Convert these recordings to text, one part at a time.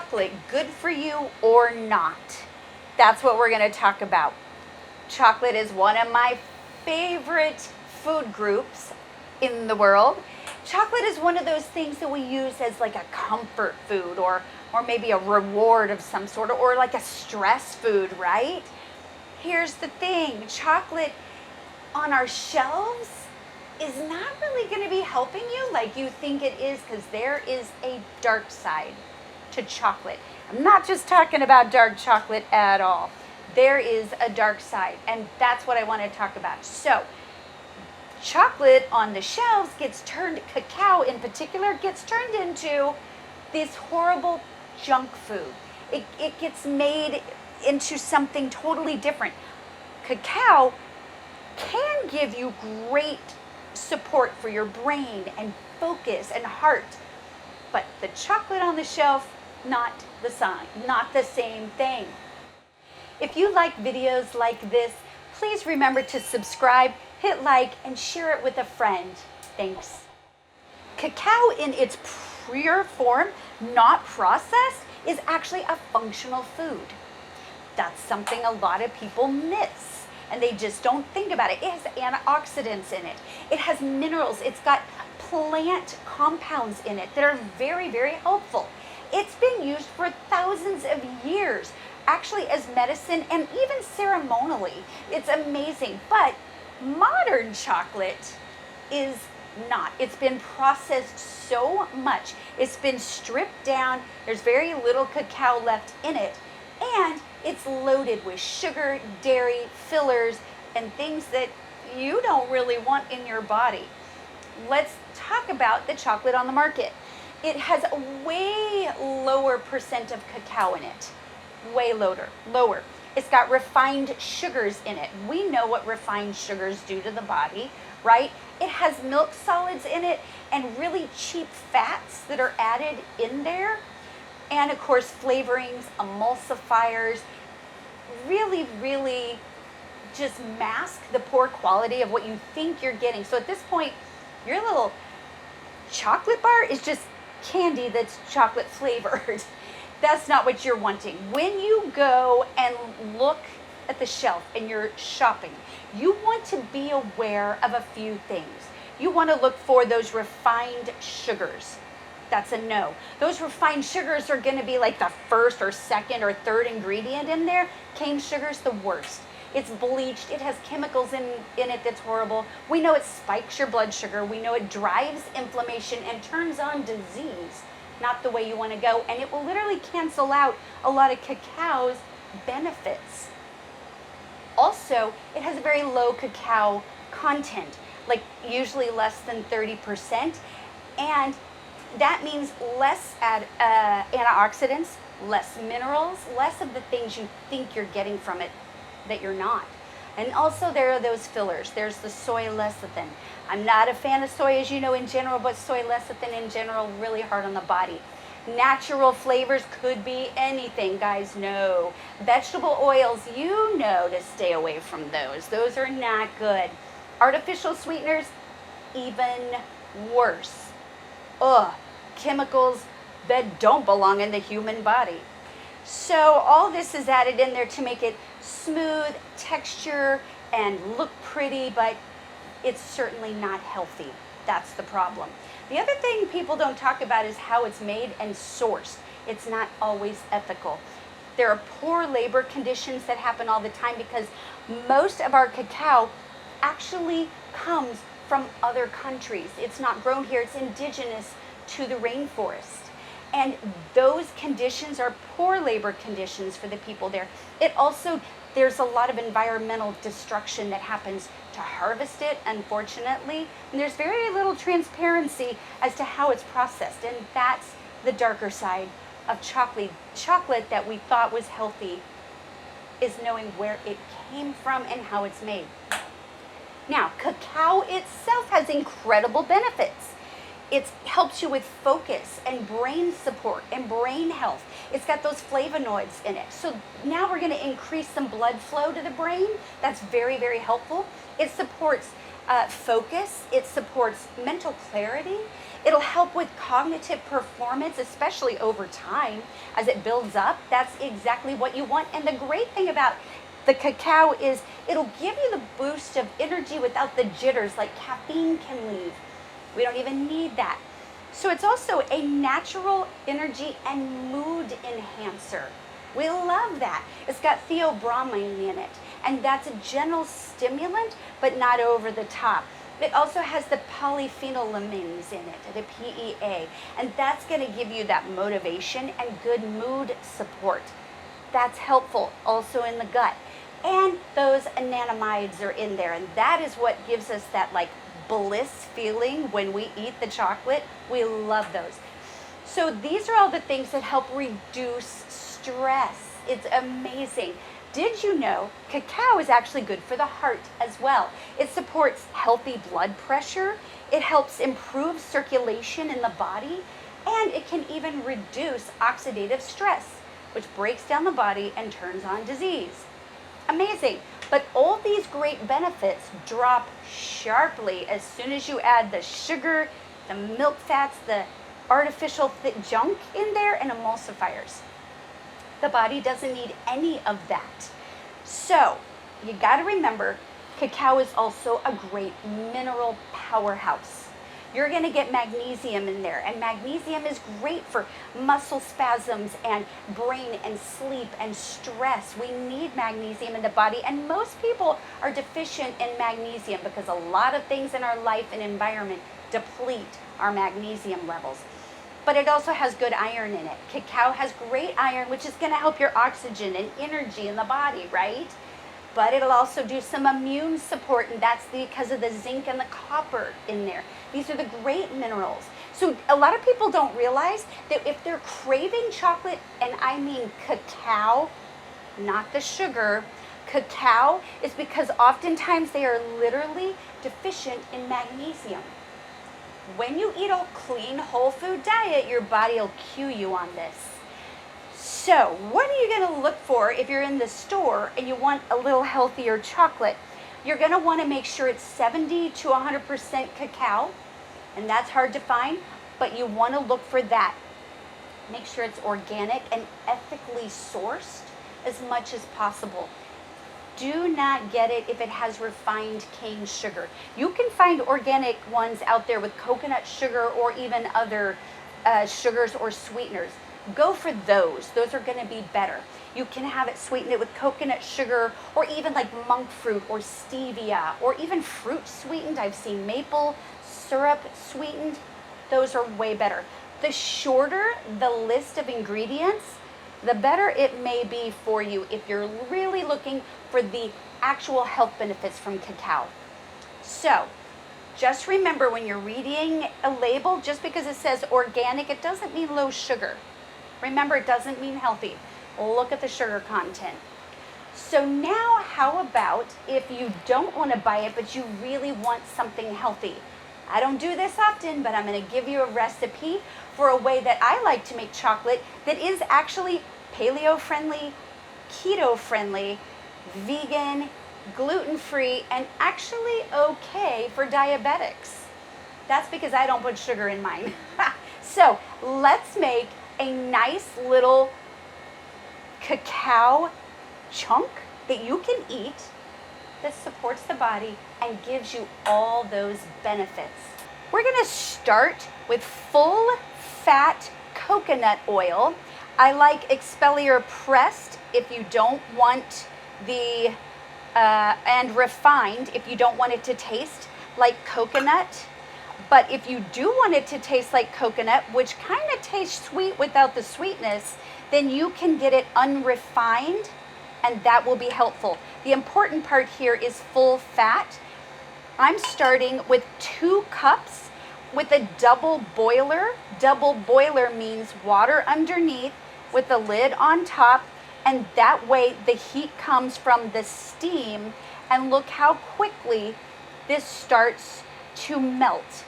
chocolate good for you or not? That's what we're going to talk about. Chocolate is one of my favorite food groups in the world. Chocolate is one of those things that we use as like a comfort food or maybe a reward of some sort, or like a stress food, right? Here's the thing, chocolate on our shelves is not really going to be helping you like you think it is, because there is a dark side to chocolate. I'm not just talking about dark chocolate at all. There is a dark side, and that's what I want to talk about. So, chocolate on the shelves cacao in particular, gets turned into this horrible junk food. It gets made into something totally different. Cacao can give you great support for your brain and focus and heart, but the chocolate on the shelf, not the same thing. If you like videos like this, please remember to subscribe, hit like, and share it with a friend. Thanks. Cacao in its pure form, not processed, is actually a functional food. That's something a lot of people miss, and they just don't think about it. It has antioxidants in it. It has minerals. It's got plant compounds in it that are very, very helpful. It's been used for thousands of years, actually as medicine and even ceremonially. It's amazing. But modern chocolate is not. It's been processed so much. It's been stripped down. There's very little cacao left in it. And it's loaded with sugar, dairy, fillers, and things that you don't really want in your body. Let's talk about the chocolate on the market. It has a way lower percent of cacao in it. Way lower. It's got refined sugars in it. We know what refined sugars do to the body, right? It has milk solids in it and really cheap fats that are added in there. And of course, flavorings, emulsifiers, really, really just mask the poor quality of what you think you're getting. So at this point, your little chocolate bar is just candy that's chocolate flavored. That's not what you're wanting. When you go and look at the shelf and you're shopping, you want to be aware of a few things. You want to look for those refined sugars. That's a no. Those refined sugars are going to be like the first or second or third ingredient in there. Cane sugar's the worst. It's bleached. It has chemicals in it that's horrible. We know it spikes your blood sugar. We know it drives inflammation and turns on disease. Not the way you want to go. And it will literally cancel out a lot of cacao's benefits. Also, it has a very low cacao content, like usually less than 30%. And that means less antioxidants, less minerals, less of the things you think you're getting from it that you're not. And also there are those fillers. There's the soy lecithin. I'm not a fan of soy, as you know, in general, but soy lecithin in general, really hard on the body. Natural flavors could be anything, guys know. Vegetable oils, you know to stay away from those. Those are not good. Artificial sweeteners, even worse. Chemicals that don't belong in the human body. So all this is added in there to make it smooth, texture, and look pretty, but it's certainly not healthy. That's the problem. The other thing people don't talk about is how it's made and sourced. It's not always ethical. There are poor labor conditions that happen all the time because most of our cacao actually comes from other countries. It's not grown here, it's indigenous to the rainforest. And those conditions are poor labor conditions for the people there. There's a lot of environmental destruction that happens to harvest it, unfortunately. And there's very little transparency as to how it's processed. And that's the darker side of chocolate. Chocolate that we thought was healthy is knowing where it came from and how it's made. Now, cacao itself has incredible benefits. It helps you with focus and brain support and brain health. It's got those flavonoids in it. So now we're going to increase some blood flow to the brain. That's very, very helpful. It supports focus. It supports mental clarity. It'll help with cognitive performance, especially over time as it builds up. That's exactly what you want. And the great thing about the cacao is it'll give you the boost of energy without the jitters like caffeine can leave. We don't even need that. So it's also a natural energy and mood enhancer. We love that. It's got theobromine in it, and that's a gentle stimulant, but not over the top. It also has the polyphenolamines in it, the PEA, and that's going to give you that motivation and good mood support. That's helpful also in the gut. And those anandamides are in there, and that is what gives us that like bliss feeling when we eat the chocolate. We love those. So these are all the things that help reduce stress. It's amazing. Did you know cacao is actually good for the heart as well? It supports healthy blood pressure. It helps improve circulation in the body, and it can even reduce oxidative stress, which breaks down the body and turns on disease. Amazing. But all these great benefits drop sharply as soon as you add the sugar, the milk fats, the artificial junk in there, and emulsifiers. The body doesn't need any of that. So you got to remember, cacao is also a great mineral powerhouse. You're going to get magnesium in there, and magnesium is great for muscle spasms and brain and sleep and stress. We need magnesium in the body, and most people are deficient in magnesium because a lot of things in our life and environment deplete our magnesium levels. But it also has good iron in it. Cacao has great iron, which is going to help your oxygen and energy in the body, right? But it'll also do some immune support, and that's because of the zinc and the copper in there. These are the great minerals. So a lot of people don't realize that if they're craving chocolate, and I mean cacao, not the sugar, cacao, is because oftentimes they are literally deficient in magnesium. When you eat a clean, whole food diet, your body will cue you on this. So, what are you going to look for if you're in the store and you want a little healthier chocolate? You're going to want to make sure it's 70 to 100% cacao, and that's hard to find, but you want to look for that. Make sure it's organic and ethically sourced as much as possible. Do not get it if it has refined cane sugar. You can find organic ones out there with coconut sugar or even other sugars or sweeteners. Go for those. Those are going to be better. You can have it sweeten it with coconut sugar or even like monk fruit or stevia or even fruit sweetened. I've seen maple syrup sweetened. Those are way better. The shorter the list of ingredients, the better it may be for you if you're really looking for the actual health benefits from cacao. So, just remember when you're reading a label, just because it says organic, it doesn't mean low sugar. Remember, it doesn't mean healthy. Look at the sugar content. So now how about if you don't want to buy it, but you really want something healthy? I don't do this often, but I'm going to give you a recipe for a way that I like to make chocolate that is actually paleo friendly, keto friendly, vegan, gluten-free, and actually okay for diabetics. That's because I don't put sugar in mine. So let's make a nice little cacao chunk that you can eat that supports the body and gives you all those benefits. We're going to start with full fat coconut oil. I like expeller pressed if you don't want the and refined if you don't want it to taste like coconut. But if you do want it to taste like coconut, which kind of tastes sweet without the sweetness, then you can get it unrefined, and that will be helpful. The important part here is full fat. I'm starting with 2 cups with a double boiler. Double boiler means water underneath with the lid on top, and that way the heat comes from the steam, and look how quickly this starts to melt.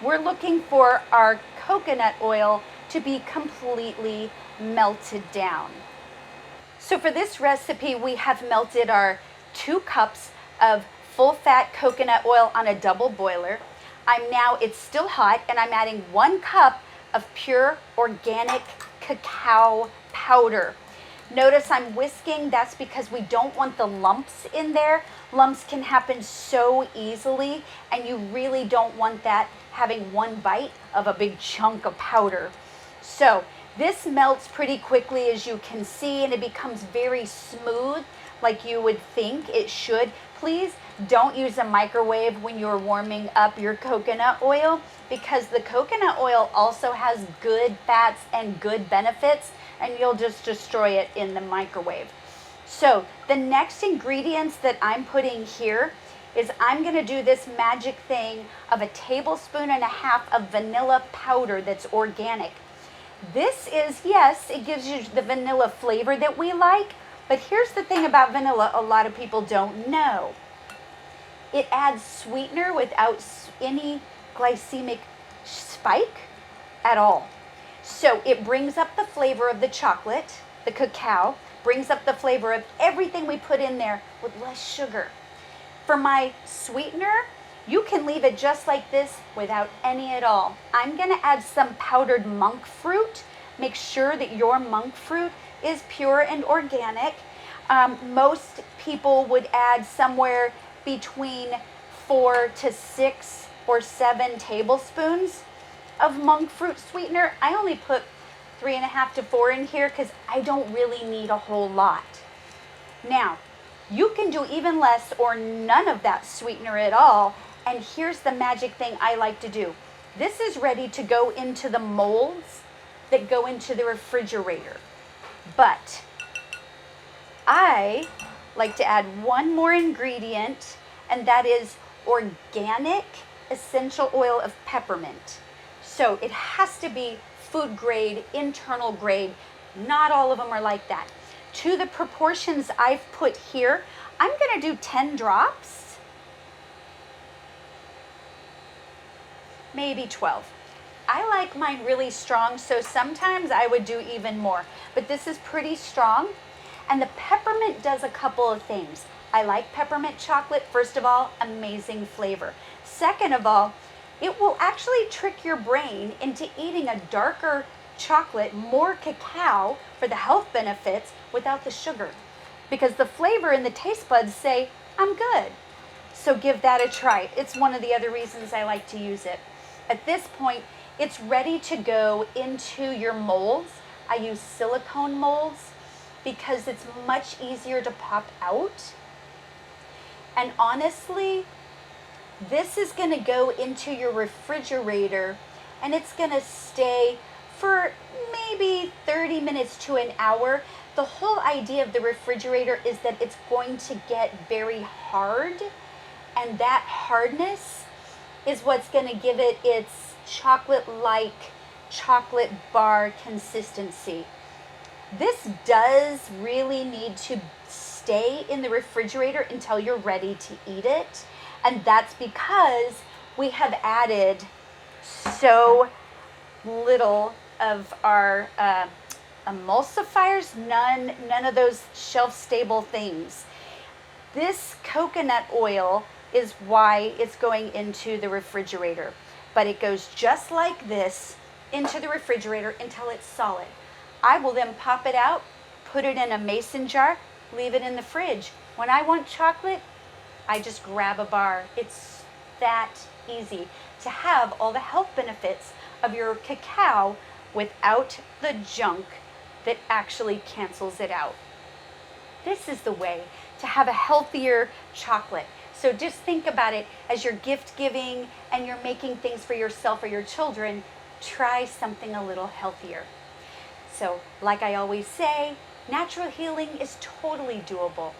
We're looking for our coconut oil to be completely melted down. So for this recipe, we have melted our 2 cups of full fat coconut oil on a double boiler. It's still hot, and I'm adding 1 cup of pure organic cacao powder. Notice I'm whisking. That's because we don't want the lumps in there. Lumps can happen so easily, and you really don't want that having one bite of a big chunk of powder. So this melts pretty quickly, as you can see, and it becomes very smooth like you would think it should. Please don't use a microwave when you're warming up your coconut oil, because the coconut oil also has good fats and good benefits, and you'll just destroy it in the microwave. So the next ingredients that I'm putting here is I'm going to do this magic thing of 1.5 tablespoons of vanilla powder that's organic. This is, yes, it gives you the vanilla flavor that we like, but here's the thing about vanilla a lot of people don't know. It adds sweetener without any glycemic spike at all. So it brings up the flavor of the chocolate, the cacao, brings up the flavor of everything we put in there with less sugar. For my sweetener, you can leave it just like this without any at all. I'm going to add some powdered monk fruit. Make sure that your monk fruit is pure and organic. Most people would add somewhere between 4 to 6 or 7 tablespoons of monk fruit sweetener. I only put 3.5 to 4 in here because I don't really need a whole lot. Now, you can do even less or none of that sweetener at all. And here's the magic thing I like to do. This is ready to go into the molds that go into the refrigerator. But I like to add one more ingredient, and that is organic essential oil of peppermint. So it has to be food grade, internal grade. Not all of them are like that. To the proportions I've put here, I'm going to do 10 drops, maybe 12. I like mine really strong, so sometimes I would do even more, but this is pretty strong. And the peppermint does a couple of things. I like peppermint chocolate. First of all, amazing flavor. Second of all, it will actually trick your brain into eating a darker chocolate, more cacao for the health benefits without the sugar, because the flavor and the taste buds say, I'm good. So give that a try. It's one of the other reasons I like to use it. At this point, it's ready to go into your molds. I use silicone molds because it's much easier to pop out. And honestly, this is going to go into your refrigerator, and it's going to stay for maybe 30 minutes to an hour. The whole idea of the refrigerator is that it's going to get very hard, and that hardness is what's going to give it its chocolate-like chocolate bar consistency. This does really need to stay in the refrigerator until you're ready to eat it. And that's because we have added so little of our emulsifiers, none of those shelf-stable things. This coconut oil is why it's going into the refrigerator. But it goes just like this into the refrigerator until it's solid. I will then pop it out, put it in a mason jar, leave it in the fridge. When I want chocolate, I just grab a bar. It's that easy to have all the health benefits of your cacao without the junk that actually cancels it out. This is the way to have a healthier chocolate. So just think about it as you're gift giving and you're making things for yourself or your children. Try something a little healthier. So like I always say, natural healing is totally doable.